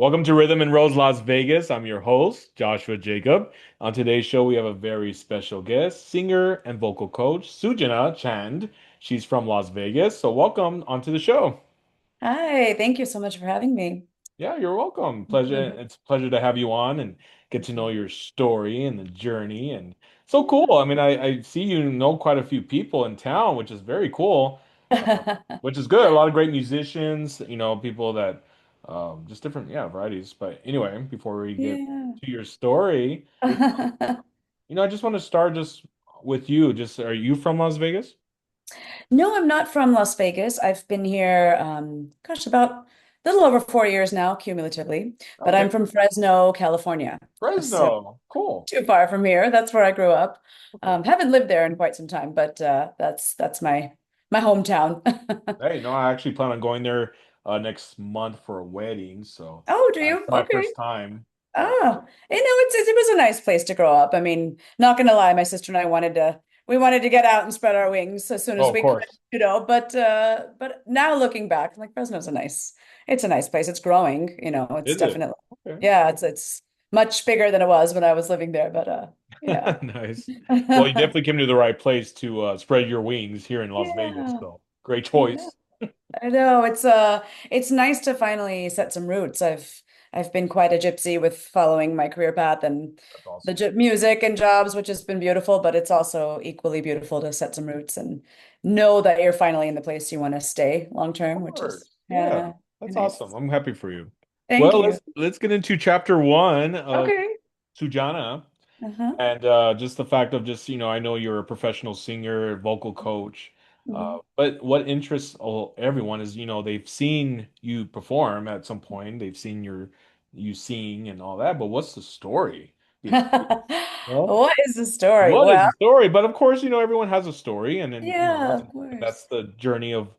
Welcome to Rhythm and Rose Las Vegas. I'm your host, Joshua Jacob. On today's show, we have a very special guest, singer and vocal coach, Sujana Chand. She's from Las Vegas. So welcome onto the show. Hi, thank you so much for having me. Yeah, you're welcome. Pleasure. It's a pleasure to have you on and get to know Mhm. your story and the journey. And so cool. Yeah. I mean, I see you know quite a few people in town, which is very cool. Which is good. A lot of great musicians, people that just different, yeah, varieties. But anyway, before we get Yeah. to your story, I just want to start just with you. Just are you from Las Vegas? No, I'm not from Las Vegas. I've been here, gosh, about a little over 4 years now, cumulatively. But I'm Okay. from Fresno, California. So Fresno. Cool. too far from here. That's where I grew up. Okay. Haven't lived there in quite some time, but that's my hometown. Hey, no, I actually plan on going there next month for a wedding, so Oh, do you? it's my Okay. first time. Oh, it was a nice place to grow up. I mean, not gonna lie, my sister and I wanted to get out and spread our wings as soon Oh, as of we could, course. but now looking back, like Fresno's it's a nice place. It's growing, it's Is it? definitely, Okay. yeah, it's much bigger than it was when I was living there, but yeah. Nice. Well, you definitely came to the right place to spread your wings here in Las Vegas, Yeah. so great Yeah. choice. I know it's nice to finally set some roots. I've been quite a gypsy with following my career path and That's the awesome. music and jobs, which has been beautiful, but it's also equally beautiful to set some roots and know that you're finally in the place you want to stay long term, Of which is course. Yeah, that's awesome. nice. I'm happy for you. Thank Well, you. let's get into chapter one of Okay. Sujana. Uh-huh. And just the fact of just, I know you're a professional singer, vocal coach, Mhm. but what interests everyone is, they've seen you perform at some point, they've seen you sing and all that, but what's the story behind it? Well, What is the story? what is Well, the story? But of course, everyone has a story, and then, yeah, of that's course. the journey of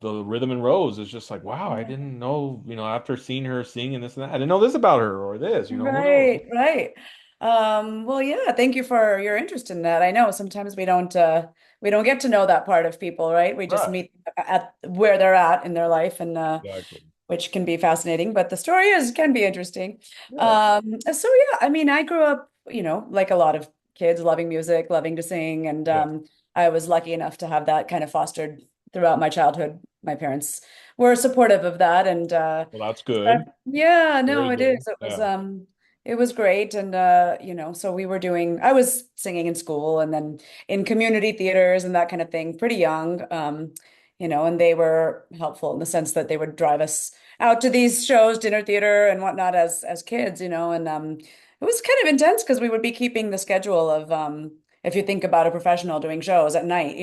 the Rhythm and Rose. It's just like, wow, I Yeah. didn't know, after seeing her sing and this and that, I didn't know this about her or this, who knows? Right, right. Well, yeah, thank you for your interest in that. I know sometimes we don't get to know that part of people, right? We just Right. meet at where they're at in their life and Exactly. which can be fascinating, but the story is can be interesting. Yeah. So yeah, I mean, I grew up, like a lot of kids, loving music, loving to sing, and Yeah. I was lucky enough to have that kind of fostered throughout my childhood. My parents were supportive of that, and Well, that's good. yeah, no, Very it is. good. Yeah. It was great. And so I was singing in school and then in community theaters and that kind of thing, pretty young. And they were helpful in the sense that they would drive us out to these shows, dinner theater and whatnot as kids, and it was kind of intense because we would be keeping the schedule of if you think about a professional doing shows at night,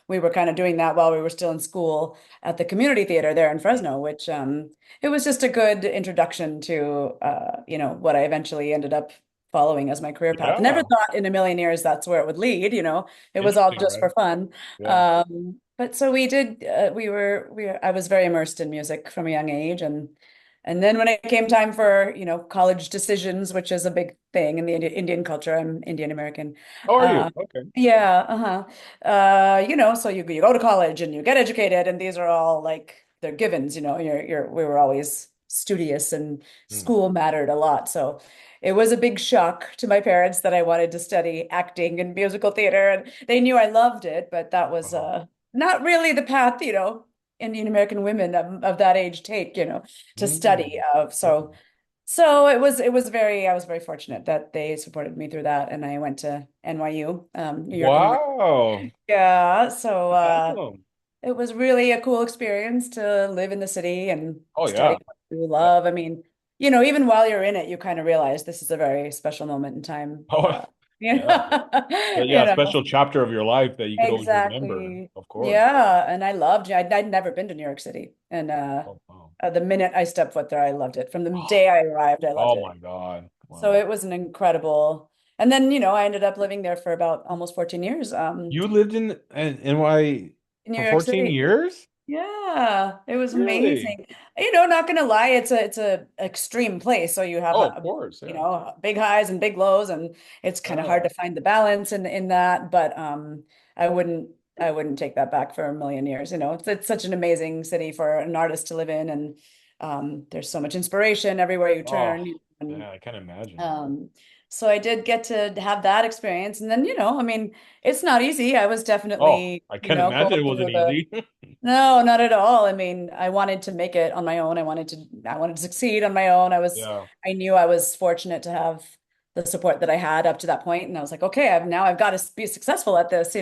we were kind of doing that while we were still in school at the community theater there in Fresno, which it was just a good introduction to what I eventually ended up following as my career path. Never Yeah. thought in a million years that's where it would lead, it was all Interesting, just right? for fun. Yeah. But so we did I was very immersed in music from a young age, and then when it came time for, college decisions, which is a big thing in the Indian culture, I'm Indian American. How are you? Uh, Okay. yeah, uh-huh. So you go to college and you get educated, and these are all like they're givens, we were always studious and Hmm. school mattered a lot. So it was a big shock to my parents that I wanted to study acting and musical theater, and they knew I loved it, but that was Uh-huh. not really the path, Indian American women of that age take, to study. Hmm. So Okay. so I was very fortunate that they supported me through that, and I went to NYU, New York University. Wow. Yeah, so That's awesome. it was really a cool experience to live in the city and Oh study yeah. what you That- love. I mean, even while you're in it, you kind of realize this is a very special moment in time. Oh yeah. You Yeah, a know, special chapter of your life that you could always remember, exactly. of course. Yeah, and I loved I'd never been to New York City, and Oh, wow. the minute I stepped foot there, I loved it. From the day I arrived, I loved Oh it. my God. So Wow. it was an incredible. And then, I ended up living there for about almost 14 years, You lived in NY in New for York 14 City. years? Yeah, it was Really? amazing. Not gonna lie, it's a extreme place. So you have Oh, of course. Yeah. big highs and big lows, and it's kind of hard Yeah. to find the balance in that. But I wouldn't I wouldn't take that back for a million years. It's such an amazing city for an artist to live in, and There's so much inspiration everywhere you Oh, turn. And yeah, I can imagine. um, so I did get to have that experience. And then, I mean, it's not easy. I was Oh, definitely, I can imagine it going wasn't through the easy. no, not at all. I mean, I wanted to make it on my own. I wanted to succeed on my own. Yeah. I knew I was fortunate to have the support that I had up to that point. And I was like, okay, I've got to be successful at this.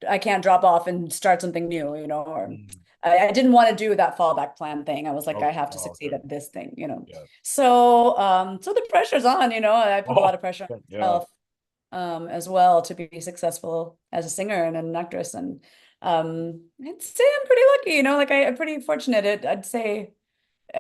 I can't drop off and start something new, or Mm. I didn't want to do that fallback plan thing. I was like, I Okay. have to Oh, succeed okay. at this thing. Yeah. So the pressure's on, I put a lot Oh, of pressure on yeah. myself as well to be successful as a singer and an actress. And I'd say I'm pretty lucky, like I'm pretty fortunate. I'd say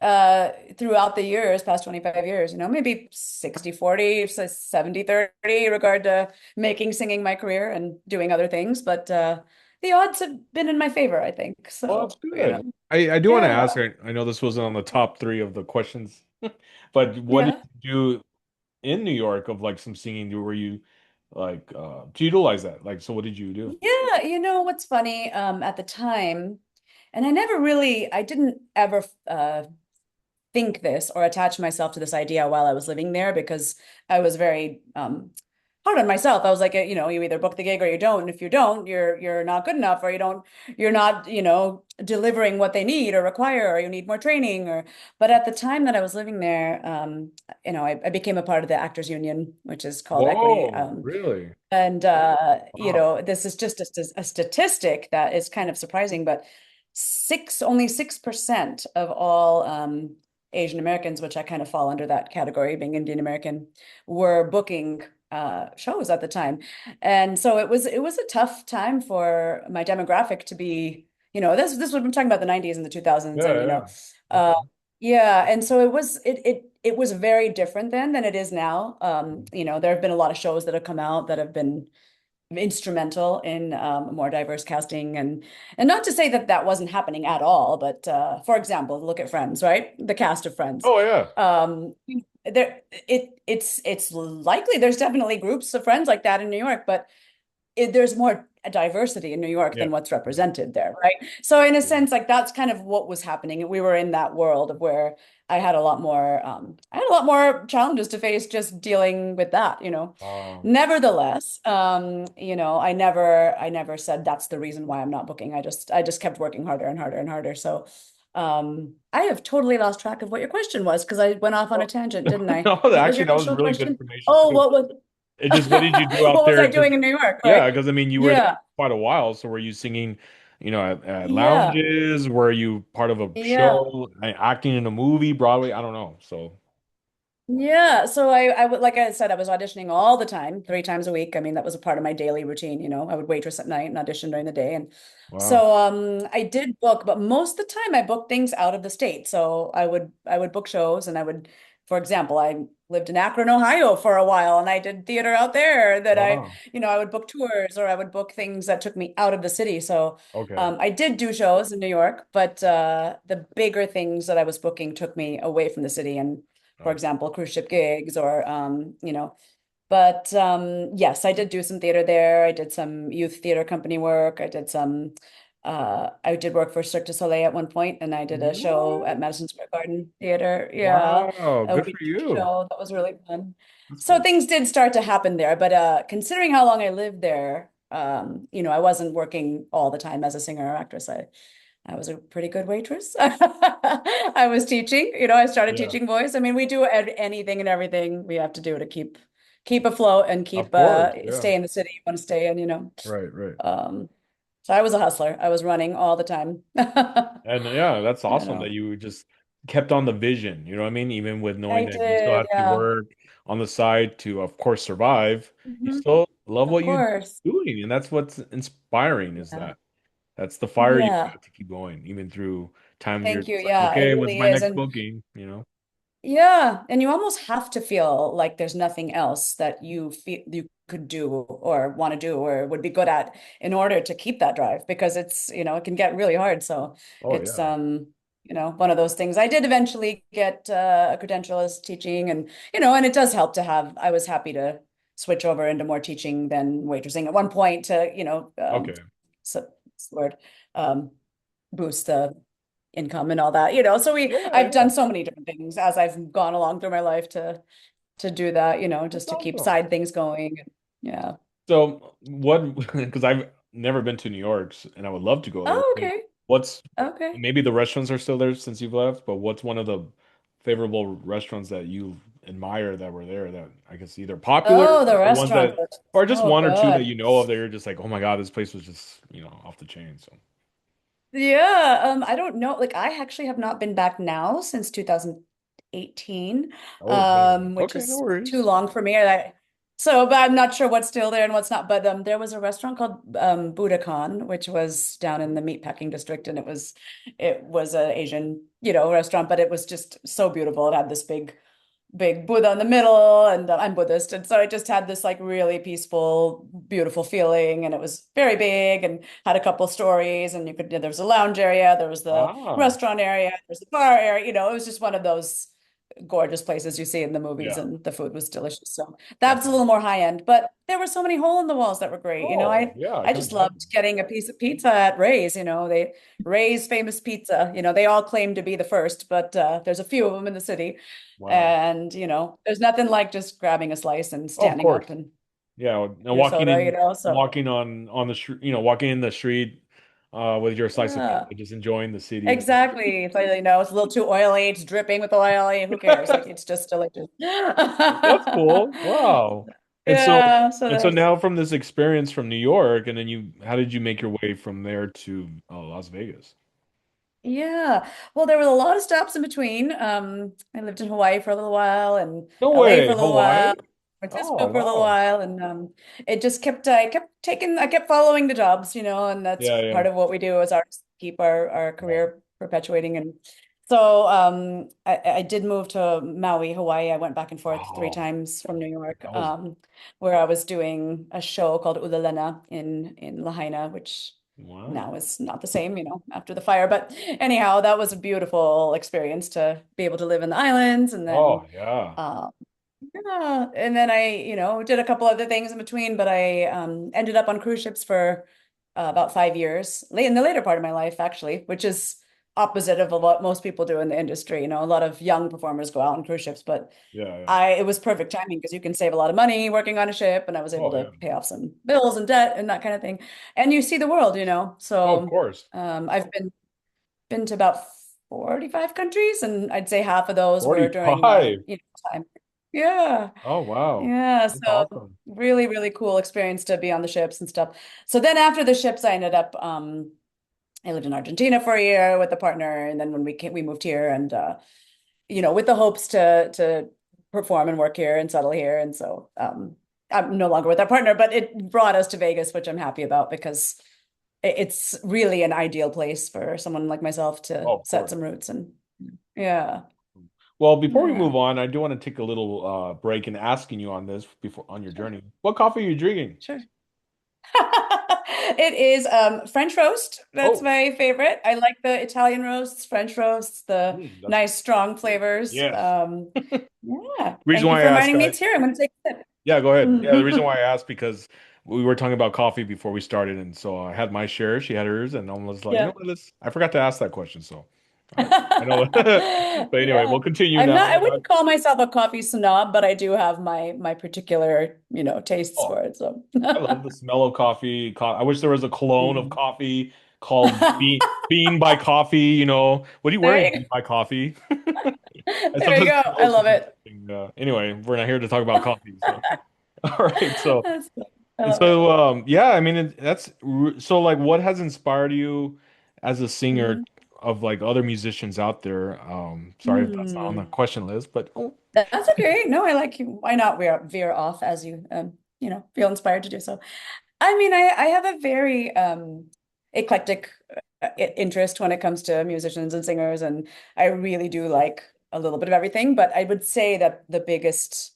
throughout the years, past 25 years, maybe 60-40, so 70-30 regard to making singing my career and doing other things. But the odds have been in my favor, I think. Well, that's So, good. I do want to yeah. ask, I know this wasn't on the top three of the questions, but what did Yeah. you do in New York of like some singing? Were you like to utilize that? Like, so what did you do? Yeah, what's funny, at the time, and I didn't ever think this or attach myself to this idea while I was living there because I was very hard on myself. I was like, you either book the gig or you don't. And if you don't, you're not good enough, or you're not, delivering what they need or require, or you need more training. But at the time that I was living there, I became a part of the Actors Union, which is called Equity. Whoa, really? And Wow. this is just a statistic that is kind of surprising, but only 6% of all Asian Americans, which I kind of fall under that category, being Indian American, were booking shows at the time. And so it was a tough time for my demographic to be, this what I'm talking about, the 90s and the 2000s. Yeah, And yeah. uh Okay. yeah, and so it was very different then than it is now. There have been a lot of shows that have come out that have been instrumental in more diverse casting, and not to say that that wasn't happening at all, but for example, look at Friends, right? The cast of Friends. Oh yeah. Um, it's likely there's definitely groups of Friends like that in New York, but there's more diversity in New York Yeah. than what's represented there, right? So in a Yeah. sense, like that's kind of what was happening. We were in that world of where I had a lot more challenges to face just dealing with that. Um, Nevertheless, I never said that's the reason why I'm not booking. I just kept working harder and harder and harder. So, I have totally lost track of what your question was because I went off on a well, tangent, didn't I? no, What was actually, your that was initial really good question? information Oh, too. what was It just, what did you do out what was there? I Because doing in New York, yeah, right? because I mean, you were there Yeah. quite a while. So were you singing, at Yeah. lounges? Were you part of a Yeah. show, acting in a movie, Broadway? I don't know. So Yeah. So I would, like I said, I was auditioning all the time, 3 times a week. I mean, that was a part of my daily routine. I would waitress at night and audition during the day. And wow. so I did book, but most of the time I booked things out of the state. So I would book shows, and for example, I lived in Akron, Ohio for a while, and I did theater out there that Wow. I would book tours, or I would book things that took me out of the city. So Okay. I did do shows in New York, but the bigger things that I was booking took me away from the city. And for Okay. example, cruise ship gigs, or but yes, I did do some theater there. I did some youth theater company work. I did work for Cirque du Soleil at one point, and I did a show What? at Madison Square Garden Theater. Yeah, Wow. a Good for weekend you. show. That was really fun. That's So cool. things did start to happen there, but considering how long I lived there, I wasn't working all the time as a singer or actress. I was a pretty good waitress. I was teaching, I started Yeah. teaching voice. I mean, we do anything and everything we have to do to keep afloat and Of keep course. Yeah. stay in the city you want to stay in. Right. Right. Um, so I was a hustler. I was running all the time. And yeah, that's You awesome that know, you just kept on the vision. You know what I mean? Even with knowing I that you still did, have to yeah. work on the side to, of course, survive, you Mhm. still love Of what you're course. doing. And that's what's inspiring is Yeah. that's the fire you've Yeah. got to keep going, even through times you're Thank you. just like, Yeah, it okay, what's really my is. next And booking? yeah, and you almost have to feel like there's nothing else that you feel you could do or want to do or would be good at in order to keep that drive, because it can get really hard. So Oh it's yeah. one of those things. I did eventually get a credential as teaching, and it does help to have. I was happy to switch over into more teaching than waitressing at one point to, Okay. so what's the word, um boost the income and all that, So I've Yeah, done so many different things as I've gone along through my life to do that, that's just to keep awesome. side things going. Yeah. So what, because I've never been to New York and I would love to go there. Oh, Like, okay. what's Okay. maybe the restaurants are still there since you've left, but what's one of the favorable restaurants that you admire that were there that I guess either popular Oh, the or ones restaurants that are or just so one or two that good. you know of that you're just like, oh my God, this place was just, off the chain. So, Yeah, I don't know. Like I actually have not been back now since 2018, oh man. which Okay, no is too worries. long for me. So, but I'm not sure what's still there and what's not. But there was a restaurant called Budokan, which was down in the meatpacking district, and it was an Asian, restaurant, but it was just so beautiful. It had this big Buddha in the middle, and I'm Buddhist, and so it just had this like really peaceful, beautiful feeling, and it was very big and had a couple stories, and there was a lounge area, there was the Ah, restaurant area, there's the bar area, it was just one of those gorgeous places you see in the movies, yeah. and the food was delicious. So That's that's a little more high end, but there were so many hole in the walls that were great. oh, I yeah, I I can just loved imagine. getting a piece of pizza at Ray's. They Ray's famous pizza. They all claim to be the first, but there's a few of them in the city. Wow. And, there's nothing like just grabbing a slice and Oh, of standing course. up and Yeah, and your soda, so walking on the street, walking in the street with your slice of yeah, pizza, just enjoying the city. exactly. It's like, it's a little too oily, it's dripping with oil. Who cares? Like it's just delicious. That's cool. Wow. And so Yeah, so and so there's now from this experience from New York, and then how did you make your way from there to Las Vegas? Yeah. Well, there were a lot of stops in between. I lived in Hawaii for a little while and No LA for way, a little while, Hawaii? San Oh, Francisco for a little wow. while, and it just I kept following the jobs, and that's Yeah, yeah. part of what we do as artists, keep our Wow. career perpetuating. And so I did move to Maui, Hawaii. I went back and forth three Oh, times from New York, that was where I was doing a show called Ulalena in Lahaina, which wow. now is not the same, after the fire. But anyhow, that was a beautiful experience to be able to live in the islands. And then, Oh, yeah. uh, yeah, and then I, did a couple other things in between, but I ended up on cruise ships for about 5 years, late in the later part of my life, actually, which is opposite of what most people do in the industry. A lot of young performers go out on cruise ships, but Yeah, yeah. it was perfect timing because you can save a lot of money working on a ship, and I was able Oh, to yeah. pay off some bills and debt and that kind of thing. And you see the world, Oh, of So course. I've been to about 45 countries, and I'd say half of those were during my, 45. time. Yeah. Oh, wow. Yeah. That's So awesome. really, really cool experience to be on the ships and stuff. So then after the ships, I lived in Argentina for a year with a partner, and then when we moved here, and with the hopes to perform and work here and settle here. And so I'm no longer with our partner, but it brought us to Vegas, which I'm happy about because it's really an ideal place for someone like myself to Oh, of set course. some roots. And yeah, Well, before we yeah, move on, I do want to take a little break in asking you on this before on your sure, journey. What coffee are you drinking? sure. It is French roast. That's Oh, my favorite. I like the Italian roasts, French roasts, the that's nice strong flavors. yes. Yeah. Reason Thank you why I for ask, reminding me guys. it's here. I'm going to take a sip. Yeah, go ahead. Yeah, the reason Mhm. why I asked because we were talking about coffee before we started, and so I had my share, she had hers, and I was like, you know Yeah. what, I forgot to ask that question, so I know. But anyway, Yeah. we'll continue now. I wouldn't call myself a coffee snob, but I do have my particular, tastes Oh, for it. So I love the smell of coffee. I wish there was a cologne of Mm. coffee called Bean by Coffee. What are you There wearing, you Bean by Coffee? go. It There you sometimes go. I smells love it. interesting. Anyway, we're not here to talk about coffee, so all right. So, That's good. I love it. yeah. I mean, so. Like, what has inspired you as a singer Mhm. of like other musicians out there? Sorry if that's not on the Hmm. question list, but oh, That's okay. No, I like you. Why not veer off as you feel inspired to do so. I mean, I have a very eclectic interest when it comes to musicians and singers, and I really do like a little bit of everything. But I would say that the biggest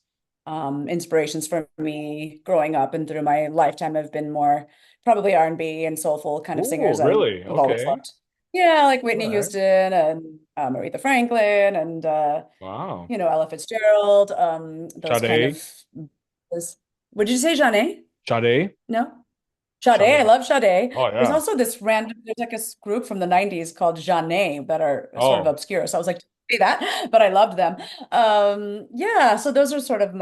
inspirations for me growing up and through my lifetime have been more probably R&B and soulful kind of ooh, singers I really? have always Okay. loved. Yeah, like All Whitney right. Houston and Aretha Franklin and Wow. Ella Fitzgerald, those kind Sade, of. Would you say Jeanne? Sade. No? Sade, I Sade. love Sade. Oh There's yeah. also there's like a group from the 90s called Jeanne that are sort of Oh, obscure. So I was like, say that, but I loved them. Yeah, so those are sort of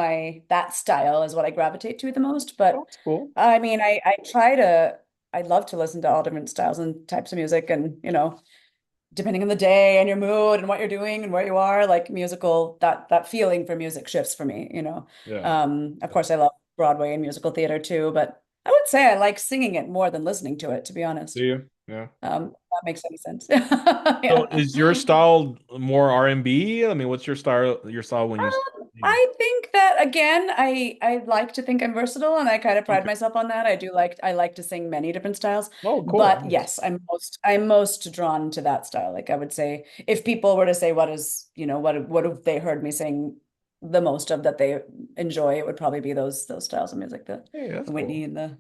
that style is what I gravitate to the most. But that's cool. I mean, I love to listen to all different styles and types of music and, depending on the day and your mood and what you're doing and where you are, like musical, that feeling for music shifts for me. Yeah. Of course I love Broadway and musical theater too, but I would say I like singing it more than listening to it, to be Do honest. you? Yeah. If that makes any sense. So Yeah. is your style more R&B? I mean, what's your style when you sing? I think that again, I like to think I'm versatile and I kind of pride Okay. myself on that. I like to sing many different styles. Oh, cool. But Nice. yes, I'm most drawn to that style. Like I would say if people were to say what have they heard me sing the most of that they enjoy, it would probably be those styles of music, Hey, that's the Whitney cool. and the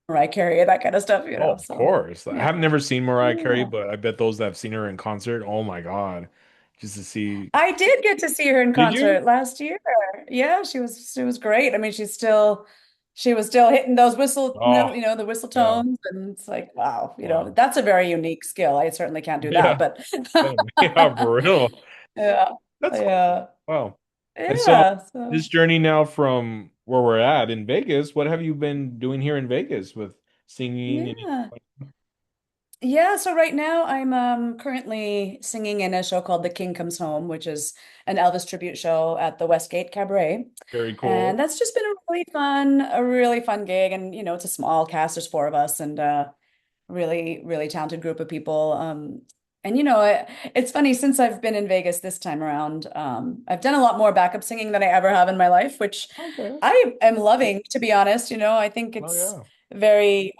Mariah Carey, that kind of stuff. Oh, of So course. I yeah. have never seen Mariah Carey, Yeah. but I bet those that have seen her in concert, oh my God. Just to see. I did get to see her in Did you? concert last year. Yeah, she was great. I mean, she was still hitting those Oh, the whistle yeah. tones, and it's like, wow, Wow. that's a very unique skill. I certainly can't do that, Yeah. but Yeah, yeah, for real. yeah, That's cool. yeah, Wow. And so yeah. this So journey now from where we're at in Vegas, what have you been doing here in Vegas with singing and yeah. Yeah, so right now I'm currently singing in a show called The King Comes Home, which is an Elvis tribute show at the Westgate Cabaret. very And cool. that's just been a really fun gig. And it's a small cast, there's four of us and really, really talented group of people. And it's funny, since I've been in Vegas this time around, I've done a lot more backup singing than I ever have in my life, which Okay. I am loving, to be honest. I think Oh it's yeah. very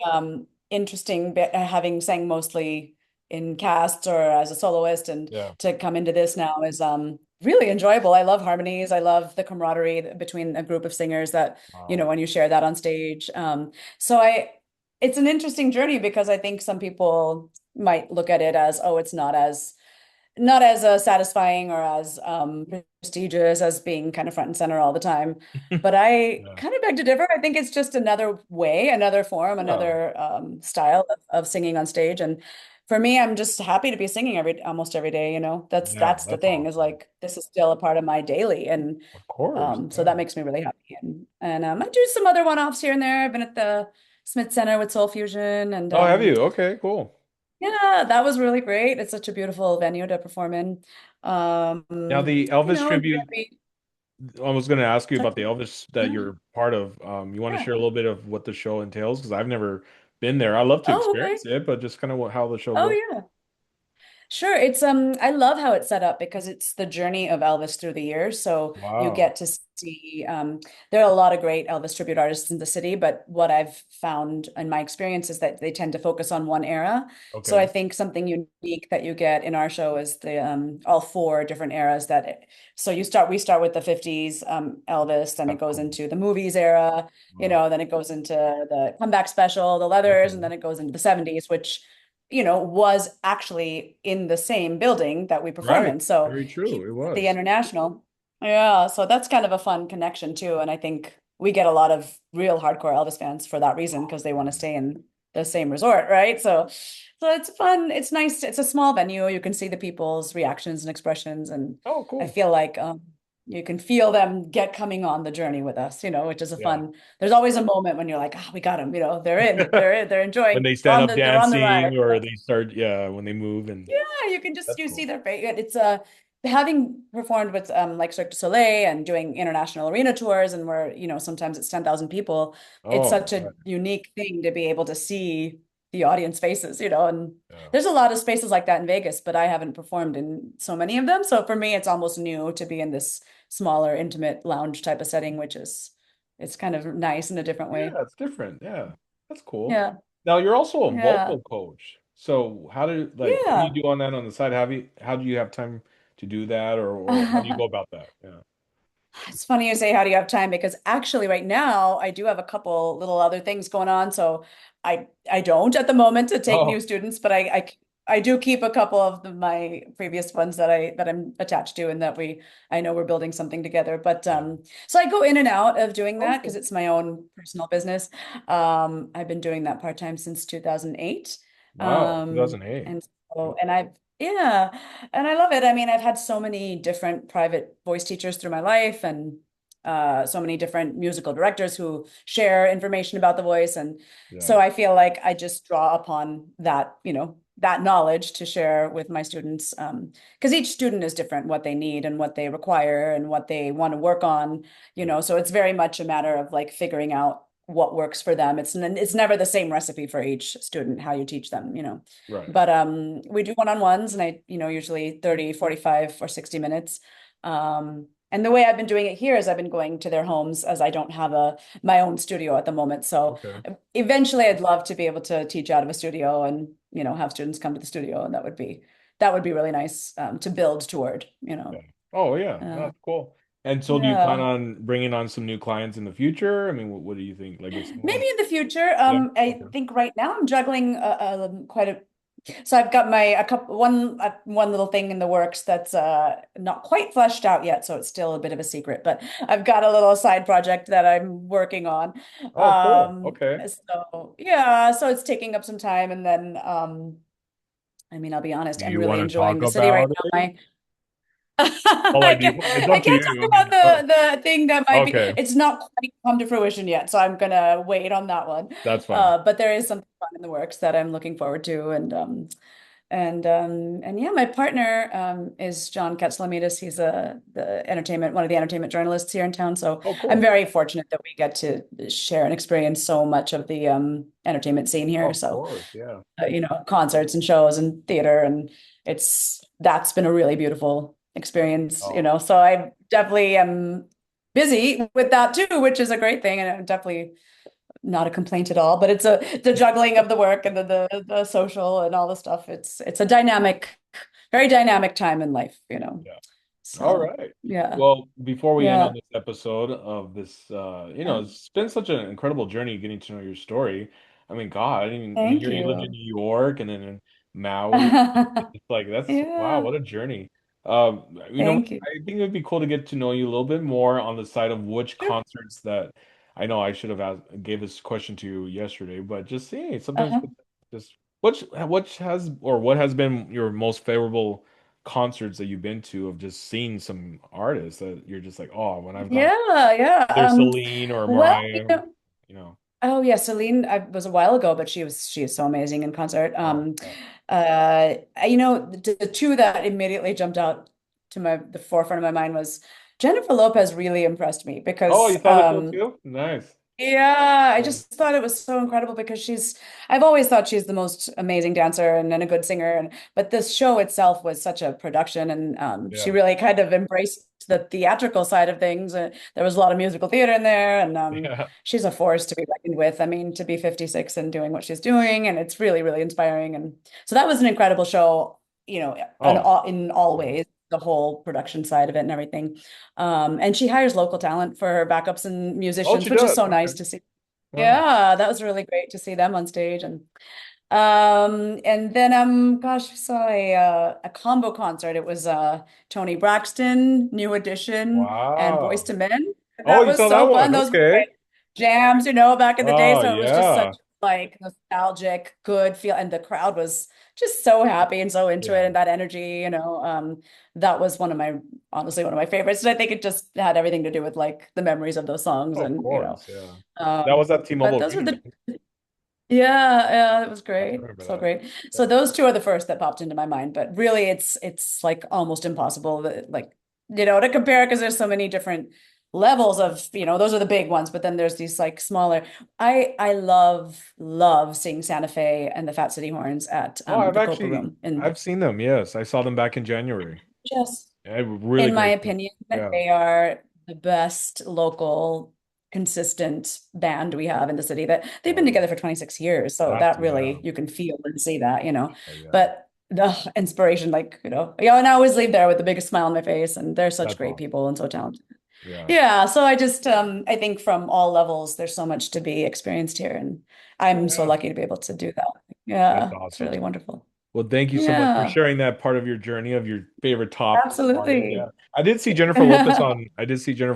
interesting having sang mostly in casts or as a soloist, and Yeah. to come into this now is really enjoyable. I love harmonies. I love the camaraderie between a group of singers that, Wow. when you share that on stage. So it's an interesting journey because I think some people might look at it as, oh, it's not as satisfying or as prestigious as being kind of front and center all the time. But I Yeah. kind of beg to differ. I think it's just another way, another form, Yeah. another style of singing on stage. And for me, I'm just happy to be singing almost every day. Yeah, That's the that's thing, is awesome. like this is still a part of my daily, and Of course. so that Yeah. makes me really happy. And I do some other one-offs here and there. I've been at the Smith Center with Soul Fusion, and Oh, have you? Okay, cool. yeah, that was really great. It's such a beautiful venue to perform in. Now the Elvis And tribute, I was going to ask you about the Elvis that yeah. you're part of. You want to Yeah. share a little bit of what the show entails? Because I've never been there. I love to Oh, okay. experience it, but just kind of how the show Oh, goes. yeah. Sure. I love how it's set up because it's the journey of Elvis through the years. So you Wow. get to see there are a lot of great Elvis tribute artists in the city, but what I've found in my experience is that they tend to focus on one era. So I Okay. think something unique that you get in our show is the all four different eras so we start with the 50s Elvis, then it That's goes cool. into the movies era, Wow. then it goes into the comeback special, the leathers, and Okay. then it goes into the 70s, which was actually in the same building that we perform Right. in. So Very he true. It was at the was. International. Yeah, so that's kind of a fun connection too. And I think we get a lot of real hardcore Elvis fans for that reason because they want to stay in the same resort, right? So it's fun. It's nice. It's a small venue. You can see the people's reactions and expressions, and Oh, I cool. feel like you can feel them get coming on the journey with us, which is a Yeah. fun. There's always a moment when you're like, ah, we got them. They're When enjoying. they stand up They're on the ride. dancing or they start, yeah, when they move and Yeah, that's you see cool. their face. It's having performed with like Cirque du Soleil and doing international arena tours, and where sometimes it's 10,000 people. It's Oh, such a right. unique thing to be able to see the audience faces, and Yeah. there's a lot of spaces like that in Vegas, but I haven't performed in so many of them. So for me, it's almost new to be in this smaller, intimate lounge type of setting, which is it's kind of nice in a different way. Yeah, it's different. Yeah. That's cool. Yeah, Now you're also a yeah, vocal coach. So what do you yeah. do on that on the side? How do you have time to do that or how do you go about that? Yeah. It's funny you say, how do you have time? Because actually, right now, I do have a couple little other things going on. So I don't at the moment to take new Oh, students, but I do keep a couple of my previous ones that I'm attached to, and that I know we're building something together. But Yeah. so I go in and out of doing that because Okay. it's my own personal business. I've been doing that part-time since 2008. Wow, 2008. And so and I've yeah, and I love it. I mean, I've had so many different private voice teachers through my life, and so many different musical directors who share information about the voice. And Yeah, so I feel like I just draw upon that, that knowledge to share with my students. Because each student is different, what they need and what they require and what they want to work on, yeah, so it's very much a matter of like figuring out what works for them. It's never the same recipe for each student, how you teach them. right. But we do one-on-ones, and usually 30, 45, or 60 minutes. And the way I've been doing it here is I've been going to their homes, as I don't have my own studio at the moment. So Okay. eventually I'd love to be able to teach out of a studio, and, have students come to the studio, and that would be really nice, to build toward. Yeah. Oh yeah, no, Uh, that's cool. And so do you plan yeah. on bringing on some new clients in the future? I mean, what do you think? Like if Maybe someone, in the future. yeah, I okay. think right now I'm juggling quite a. So I've got a couple one little thing in the works that's not quite fleshed out yet, so it's still a bit of a secret. But I've got a little side project that I'm working on. Oh, cool. Okay. So yeah, so it's taking up some time, and then I mean, I'll be honest, Do I'm you really want to enjoying talk the city right about now. it? My Well, like, it's I up to can't talk you. I about mean, the thing that might be. okay, It's not quite come to fruition yet, so I'm gonna wait on that one. that's fine. But there is something fun in the works that I'm looking forward to, and yeah, my partner is John Katzlamides. He's one of the entertainment journalists here in town. So Oh, I'm cool. very fortunate that we get to share and experience so much of the entertainment scene here. Of So course, yeah. concerts and shows and theater, and that's been a really beautiful experience. Oh, So I definitely am busy with that too, which is a great thing, and I'm definitely not a complaint at all. But it's the juggling of the work and the social and all the stuff. It's a very dynamic time in life. yeah. All So right. yeah, Well, before we end yeah. on this episode of this, Yeah. it's been such an incredible journey getting to know your story. I mean, God, I mean, Thank you lived in you. New York and then in Maui. It's like that's wow, Yeah, what a journey. thank you. I think it would be cool to get to know you a little bit more on the side of which Sure. concerts that I know I should have gave this question to you yesterday, but just see, sometimes Uh-huh. just what has been your most favorable concerts that you've been to of just seeing some artists that you're just like, oh, when I've gone, Yeah, yeah. there's Celine or Well, Mariah, you know. oh yeah, Celine, was a while ago, but she is so amazing in concert. Oh, yeah. The two that immediately jumped out to the forefront of my mind was Jennifer Lopez really impressed me Oh, because you saw the show too? Nice. yeah, I Yeah. just thought it was so incredible because I've always thought she's the most amazing dancer and a good singer. But this show itself was such a production, and she Yeah. really kind of embraced the theatrical side of things. There was a lot of musical theater in there, and Yeah. she's a force to be reckoned with. I mean, to be 56 and doing what she's doing, and it's really, really inspiring. And so that was an incredible show, Oh, in all ways, the whole production side of it and everything. And she hires local talent for her backups and oh, musicians, she which is does. so Okay. nice to see. Wow. Yeah, that was really great to see them on stage. And then gosh, I saw a combo concert. It was Tony Braxton, New Edition, and Boys Wow. to Men. Oh, That you was saw that so fun. one. Those were Okay. my jams, back in the day. Oh, So it was just such yeah. like nostalgic, good feel, and the crowd was just so happy and so into it, Yeah. and that energy. That was honestly one of my favorites. And I think it just had everything to do with like the memories of those songs, Oh, of and. course. Yeah. That Um, was at but T-Mobile those were Arena, the right? yeah, it was I great. remember So that. great. So Yeah. those two are the first that popped into my mind, but really it's like almost impossible to compare because there's so many different levels of, those are the big ones, but then there's these like smaller. I love seeing Santa Fe and the Fat City Horns at Oh, the Copa Room, and I've seen them. Yes, I saw them back in January. just Yeah, really in my great show. opinion, Yeah. they are the best local consistent band we have in the city. That they've Oh, been yeah. together for 26 years. So That's that yeah. really, you can feel and see that. Oh, yeah. But the inspiration, like, yeah, and I always leave there with the biggest smile on my face, and they're such That's great awesome. people and so talented. Yeah. Yeah, so I think from all levels, there's so much to be experienced here, and Oh, I'm so yeah. lucky to be able to do that. That's Yeah, it's awesome. really wonderful. Well, thank you so much for Yeah, sharing that part of your journey of your favorite top artist. Yeah. absolutely. I did see Jennifer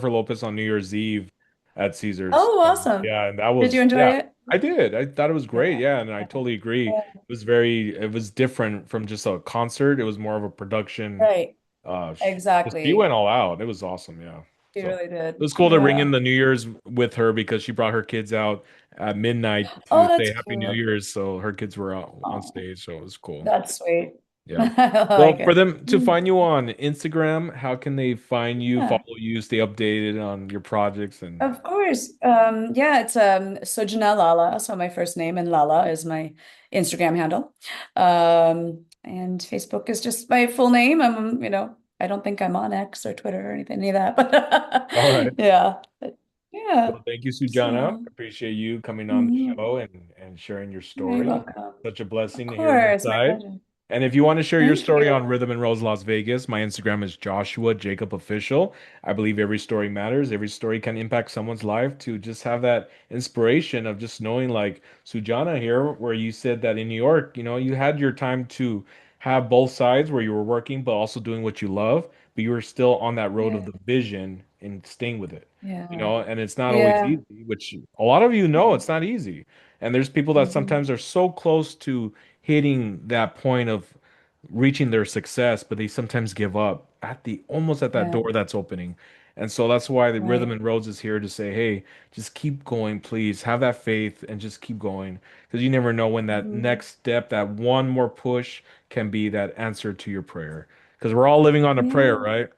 Lopez on New Year's Eve at Caesars. Oh, And awesome. yeah, and that Did you was enjoy yeah, it? I did. I thought it was Yeah, great. Yeah, and I yeah, totally agree. yeah. It was different from just a concert. It was more of a production. Right. She went Exactly. all out. It was awesome. Yeah. She So really it did. was cool to ring in Yeah. the New Year's with her because she brought her kids out at midnight to Oh, say that's Happy New cute. Year's. So her kids were out on Oh, stage. So it was cool. that's sweet. Yeah. I Well, like for it. them to find you on Instagram, how can they find you, Yeah. follow you, stay updated on your projects and Of course. Yeah, it's Sujana Lala. So my first name and Lala is my Instagram handle. And Facebook is just my full name. I don't think I'm on X or Twitter or anything, any of that, all right. but yeah. But yeah. Well, thank you, Sujana. So Appreciate you coming on the mhm. show and sharing your You're very story. welcome. Such a Of blessing to hear your course, my side. pleasure. And if you want to share your Thank story you. on Rhythm and Rose Las Vegas, my Instagram is Joshua Jacob Official. I believe every story matters. Every story can impact someone's life to just have that inspiration of just knowing, like Sujana here, where you said that in New York, you had your time to have both sides where you were working, but also doing what you love, but you were still on that road of Yeah. the vision and staying with it. Yeah. And it's not always Yeah. easy, which a lot of you know it's not easy. And there's people that Mhm. sometimes are so close to hitting that point of reaching their success, but they sometimes give up at the almost at that Yeah. door that's opening. And so that's why the Rhythm Right. and Roads is here to say, hey, just keep going, please. Have that faith and just keep going. Because you never know when that Mhm. next step, that one more push can be that answer to your prayer. Because we're all living on a prayer, Yeah. right?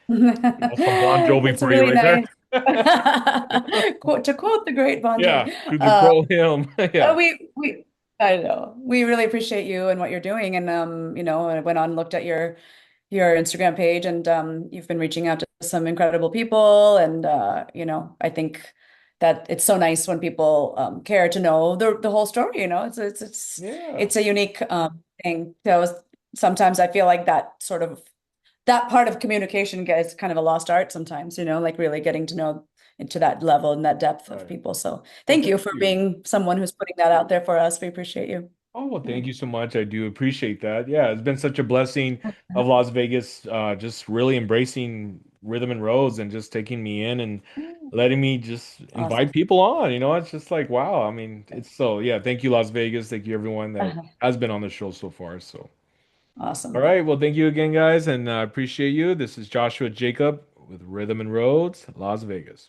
Some Bon Jovi That's a for you really right there. nice quote to quote the great Bon Yeah, Jovi. to quote him. Uh, Yeah. we I know we really appreciate you and what you're doing, and I went on and looked at your Instagram page, and you've been reaching out to some incredible people, and I think that it's so nice when people care to know the whole story. Yeah. It's a unique thing. Sometimes I feel like that part of communication gets kind of a lost art sometimes, like really getting to know into that level and that depth of Right. people. So Well, thank you thank for you. being someone who's putting that out there for us. We appreciate you. Oh, well, Yeah. thank you so much. I do appreciate that. Yeah, it's been such a blessing of Las Vegas, just really embracing rhythm and roads and just taking me in and letting me just invite Awesome. people on. It's just like, wow. I mean, it's so, yeah, thank you, Las Vegas. Thank you, everyone that has been on the show so far. So, all Awesome. right. Well, thank you again, guys, and I appreciate you. This is Joshua Jacob with Rhythm and Roads, Las Vegas.